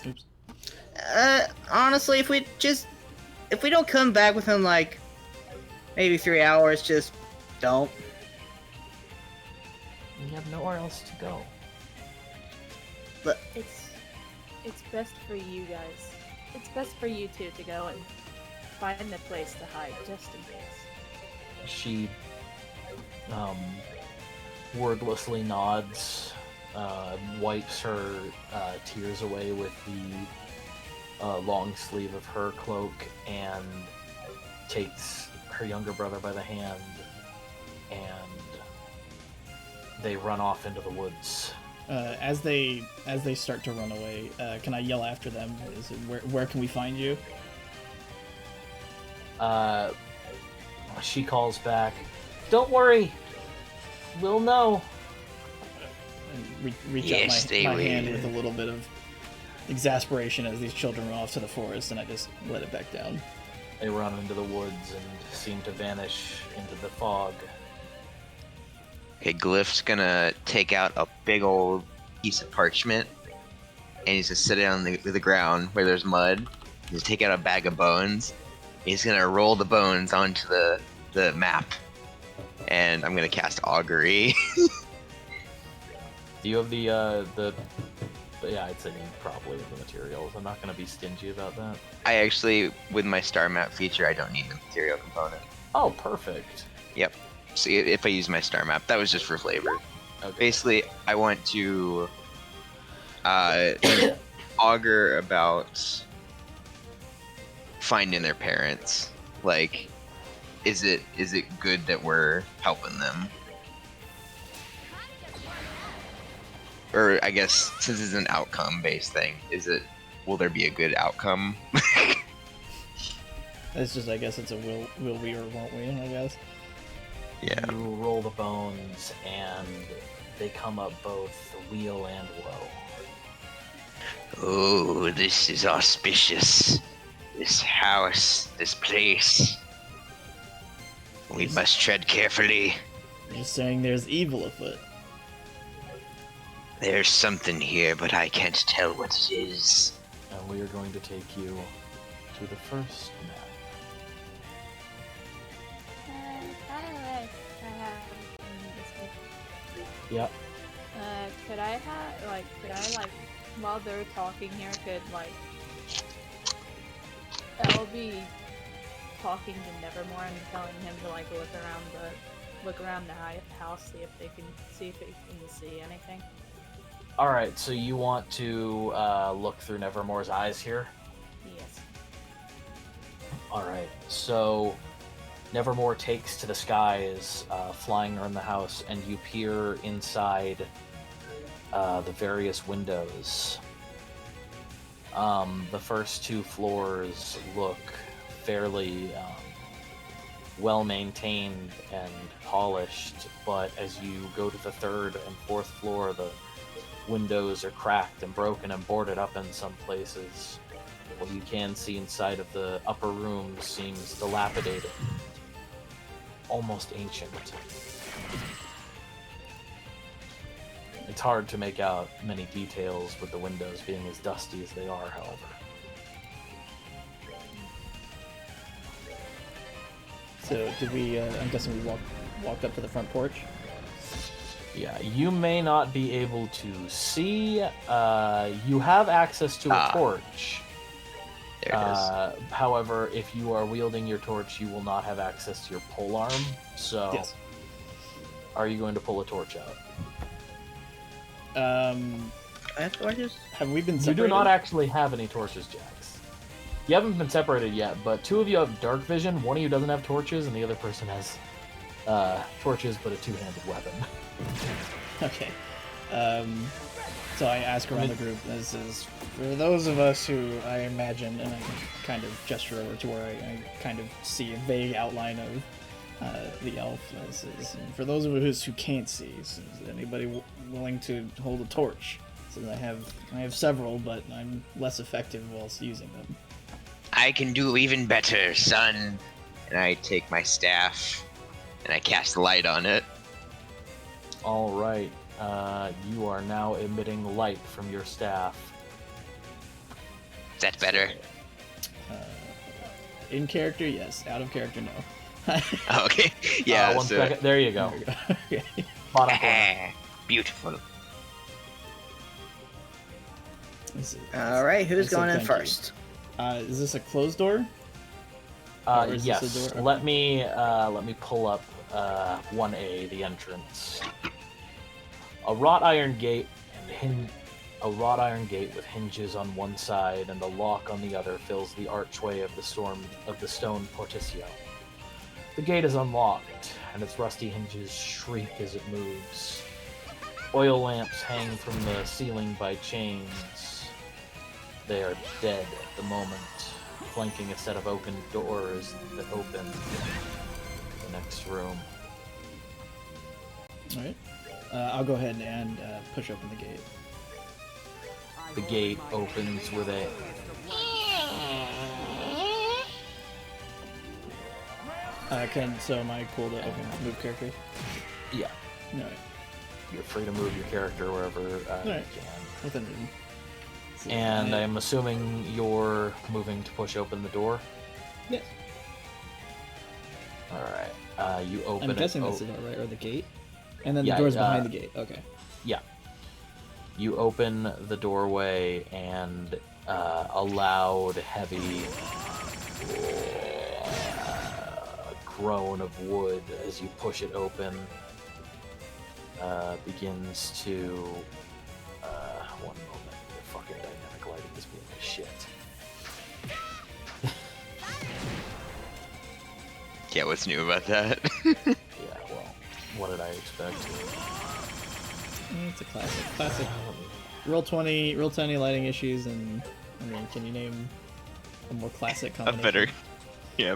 Oops. Honestly, if we don't come back within like maybe 3 hours, just don't. We have nowhere else to go. But It's best for you guys. It's best for you two to go and find a place to hide, just in case. She wordlessly nods, wipes her tears away with the long sleeve of her cloak, and takes her younger brother by the hand, and they run off into the woods. As they start to run away, can I yell after them? Is it, where can we find you? She calls back, "Don't worry, we'll know." And reach out my hand with a little bit of exasperation as these children run off to the forest, and I just let it back down. They run into the woods and seem to vanish into the fog. Okay, Glyph's gonna take out a big old piece of parchment, and he's gonna sit it on the ground where there's mud. He's gonna take out a bag of bones. He's gonna roll the bones onto the map, and I'm gonna cast augury. Do you have the yeah, I'd say you probably have the materials. I'm not going to be stingy about that. I actually, with my star map feature, I don't need the material component. Oh, perfect. Yep. So if I use my star map, that was just for flavor. Okay. Basically, I want to augur about finding their parents. Like, is it good that we're helping them? Or I guess since it's an outcome-based thing, will there be a good outcome? It's just, I guess it's a will we or won't we, I guess. Yeah. You roll the bones, and they come up both weal and woe. Oh, this is auspicious. This house, this place. We must tread carefully. You're just saying there's evil afoot. There's something here, but I can't tell what it is. And we are going to take you to the first map. Yep. Could I while they're talking here, I'll be talking to Nevermore and telling him to look around the house, see if he can see anything. All right, so you want to look through Nevermore's eyes here? Yes. All right, so Nevermore takes to the skies, flying around the house, and you peer inside the various windows. The first two floors look fairly well-maintained and polished, but as you go to the third and fourth floor, the windows are cracked and broken and boarded up in some places. What you can see inside of the upper room seems dilapidated, almost ancient. It's hard to make out many details with the windows being as dusty as they are, however. So did we, I'm guessing we walked up to the front porch? Yeah, you may not be able to see. You have access to a torch. There it is. However, if you are wielding your torch, you will not have access to your polearm. So, Yes. Are you going to pull a torch out? I have torches? Have we been You separated? do not actually have any torches, Jax. You haven't been separated yet, but two of you have dark vision. One of you doesn't have torches, and the other person has torches, but a two-handed weapon. Okay. So I ask around the group, this is for those of us who I imagine, and I kind of gesture over to where I kind of see a vague outline of the elf. This is, and for those of us who can't see, is anybody willing to hold a torch? So I have several, but I'm less effective whilst using them. I can do even better, son. And I take my staff and I cast light on it. All right. You are now emitting light from your staff. that better? In character, yes. Out of character, no. Oh, okay. Yeah. One so second. There you go. There we go. Okay. Bottom corner. Beautiful. All right, who's I said going in thank you. first? Is this a closed door? Or is this Yes. a door? Let me pull up 1A, the entrance. A wrought iron gate with hinges on one side and a lock on the other fills the archway of the stone porticio. The gate is unlocked, and its rusty hinges shriek as it moves. Oil lamps hang from the ceiling by chains. They are dead at the moment, flanking a set of oaken doors that open the next room. Alright. I'll go ahead and push open the gate. The gate opens with a So am I cool to open move character? yeah. Alright. You're free to move your character wherever you Alright. can. Within reason. So And I'm assuming you're moving to push open the door. Yes. All right. You open I'm guessing it. that's the door, right? Or the gate? And then Yeah, the door's behind the gate. Okay. Yeah. You open the doorway and a loud, heavy groan of wood as you push it open begins to. One moment. The fucking dynamic lighting is being a shit. Yeah, what's new about that? Yeah, well, what did I expect? It's a classic. Classic. Roll 20 lighting issues, and I mean, can you name a more classic a combination?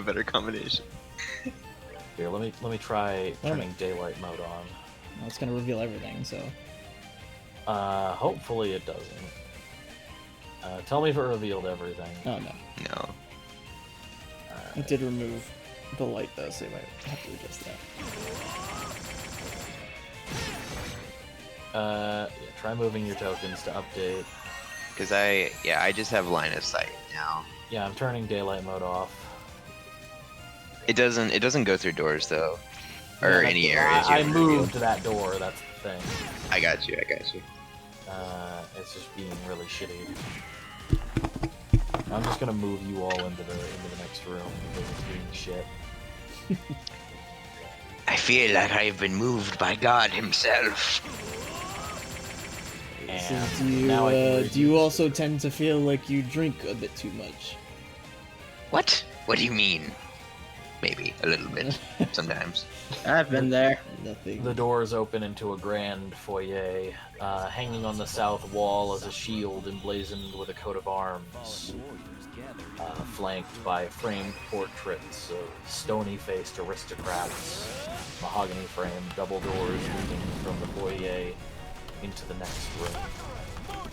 better combination. Here, let me try Wait a turning daylight mode on. Well, it's gonna reveal everything, so. Hopefully it doesn't. Tell me if it revealed everything. Oh no. No. It did remove the light though, so you might have to adjust that. Yeah, try moving your tokens to update. Because I just have line of sight now. Yeah, I'm turning daylight mode off. It doesn't go through doors though, or Yeah, any that's- areas. I you reveal. moved that door. That's the thing. I got you. It's just being really shitty. I'm just gonna move you all into the next room because it's being shit. I feel like I've been moved by God himself. So And now I can do you reduce also the- tend to feel like you drink a bit too much? What? What do you mean? Maybe a little bit sometimes. I've been there. Nothing. The doors open into a grand foyer. Hanging on the south wall is a shield emblazoned with a coat of arms, flanked by framed portraits of stony-faced aristocrats. Mahogany framed double doors leading from the foyer into the next room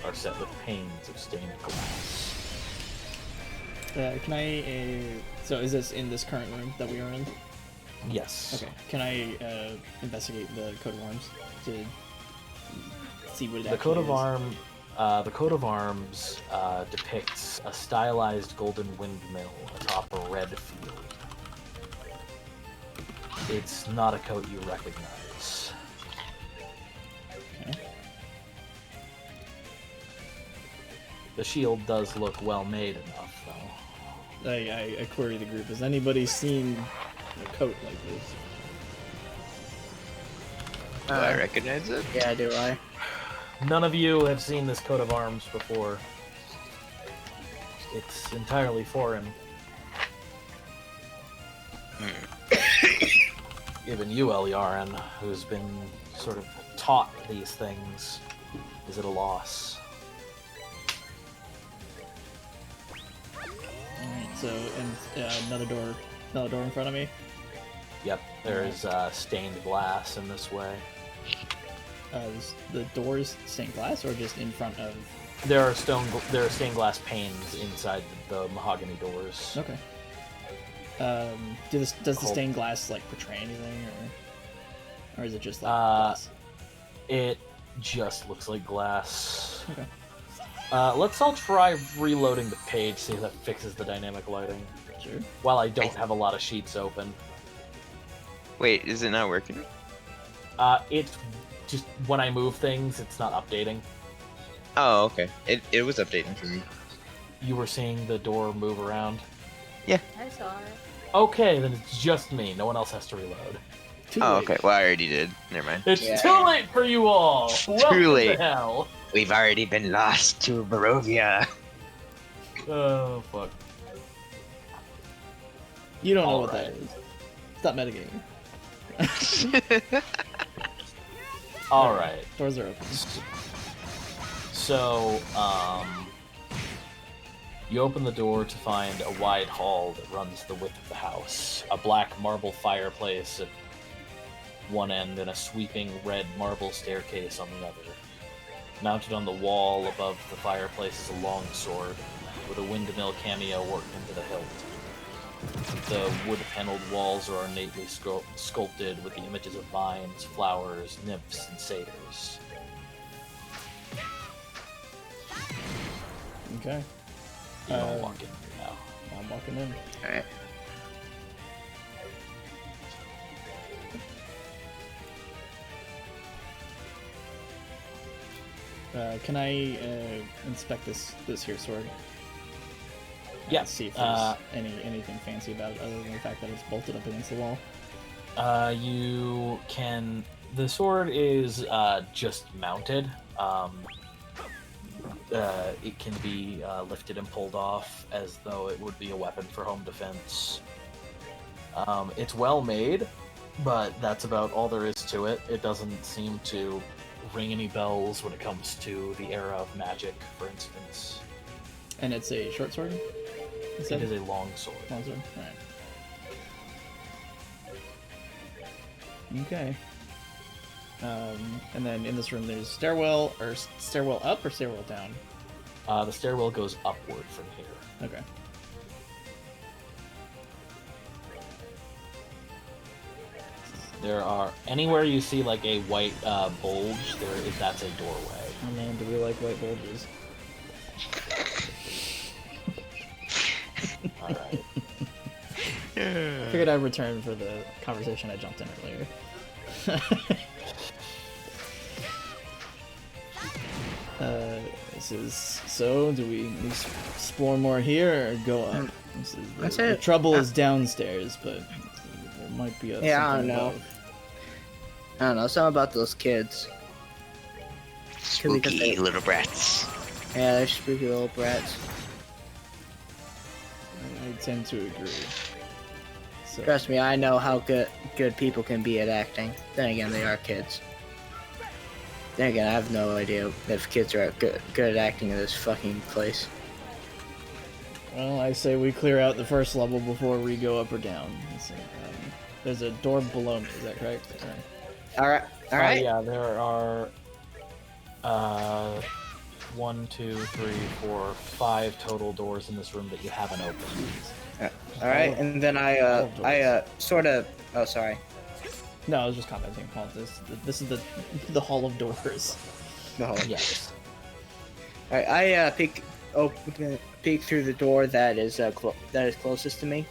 are set with panes of stained glass. Can I? So is this in this current room that we are in? Yes. Okay. Can I investigate the coat of arms to see what it The actually coat of is? the coat of arms depicts a stylized golden windmill atop a red field. It's not a coat you recognize. Okay. The shield does look well made enough, though. I query the group. Has anybody seen a coat like this? Do I recognize it? Yeah, do I? None of you have seen this coat of arms before. It's entirely foreign. Even you, Elyarin, who's been sort of taught these things, is at a loss. Alright, so and another door in front of me. Yep, there's stained glass in this way. Is the doors stained glass or just in front of? There are stained glass panes inside the mahogany doors. Okay. Does the Hold- stained glass like portray anything, or is it just like Uh, glass? It just looks like glass. Okay. Let's all try reloading the page, see if that fixes the dynamic lighting. Sure. While I don't have a lot of sheets open. Wait, is it not working? It's just when I move things, it's not updating. Oh, okay. It was updating for me. You were seeing the door move around? I saw it. Okay, then it's just me. No one else has to reload. Too Oh, late. okay. Well, I already did. Never mind. It's Yeah. too late for you all! Welcome late. to hell! We've already been lost to Barovia. Oh, fuck. You don't know what Alright. that is. Stop metagaming. Alright. Doors are open. So, you open the door to find a wide hall that runs the width of the house. A black marble fireplace at one end and a sweeping red marble staircase on the other. Mounted on the wall above the fireplace is a long sword with a windmill cameo worked into the hilt. The wood-paneled walls are ornately sculpted with the images of vines, flowers, nymphs, and satyrs. Okay. You don't walk in here now. I'm walking in. Alright. Can I inspect this here sword? Yeah. See if there's anything fancy about it other than the fact that it's bolted up against the wall. You can. The sword is just mounted. It can be lifted and pulled off as though it would be a weapon for home defense. It's well made, but that's about all there is to it. It doesn't seem to ring any bells when it comes to the era of magic, for instance. And it's a short sword? It is a long sword. Long sword? Alright. Okay. And then in this room there's stairwell up or stairwell down? The stairwell goes upward from here. Okay. There are anywhere you see like a white bulge, that's a doorway. Oh man, do we like white bulges? All right. Figured I'd return for the conversation I jumped in earlier. This is so. Do we explore more here or go up? The trouble is downstairs, but there might be a. Yeah, I don't something know. above. I don't know, something about those kids. Spooky little brats. Yeah, they're spooky little brats. I tend to agree. So, Trust me, I know how good people can be at acting. Then again, they are kids. Then again, I have no idea if kids are good at acting in this fucking place. well, I say we clear out the first level before we go up or down. So, there's a door below me. Is that correct? Alright, alright. Yeah, there are 1, 2, 3, 4, 5 total doors in this room that you haven't opened. Alright, and then I sort of... Oh, sorry. No, I was just commenting on this. This is the hall of doors. No. Yes. Alright, I peek through the door that is closest to me.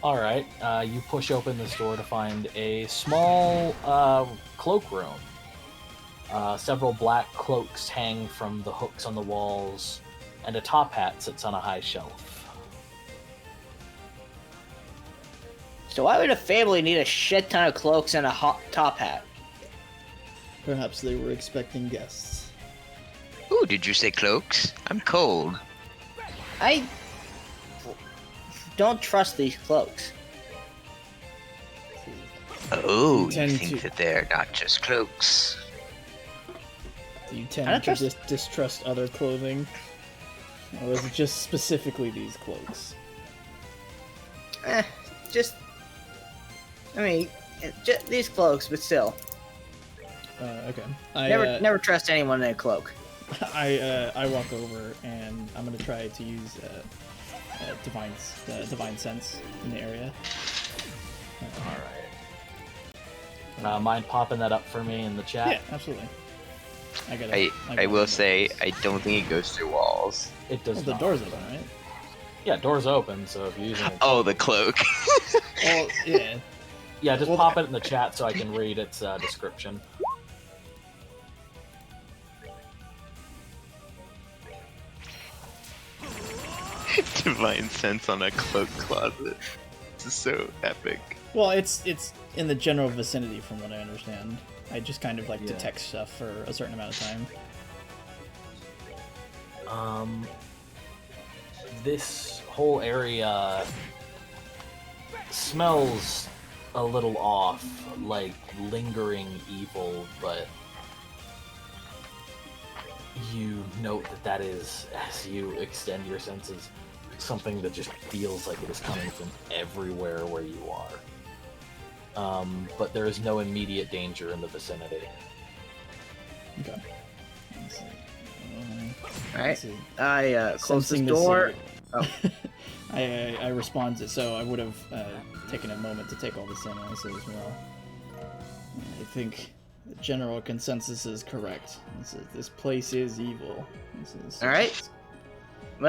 All right. You push open this door to find a small cloakroom. Several black cloaks hang from the hooks on the walls, and a top hat sits on a high shelf. So why would a family need a shit ton of cloaks and a hot top hat? Perhaps they were expecting guests. Ooh, did you say cloaks? I'm cold. I don't trust these cloaks. Oh, you tend think to- that they're not just cloaks? Do you I tend don't to trust- distrust other clothing? Or is it just specifically these cloaks? I mean, just these cloaks, but still. Okay. Never trust anyone in a cloak. I walk over and I'm gonna try to use divine sense in the area. All right. Mind popping that up for me in the chat? Yeah, absolutely. I will say I don't think it goes through walls. It does Well, the not. door's open, right? Yeah, door's open, so if you're using it. Oh, the cloak. Well, yeah. Yeah, just Well, pop it in the chat so I can read its description. Divine sense on a cloak closet. This is so epic. Well, it's in the general vicinity, from what I understand. I just kind of like Yeah. detect stuff for a certain amount of time. This whole area smells a little off, like lingering evil, but you note that is, as you extend your senses, something that just feels like it is coming from everywhere where you are. But there is no immediate danger in the vicinity. Okay. Let's see. Alright. Let's see. I close the Sensing door. uh, I respond to, so I would have taken a moment to take all this in also as well. I think the general consensus is correct. This place is evil. Alright.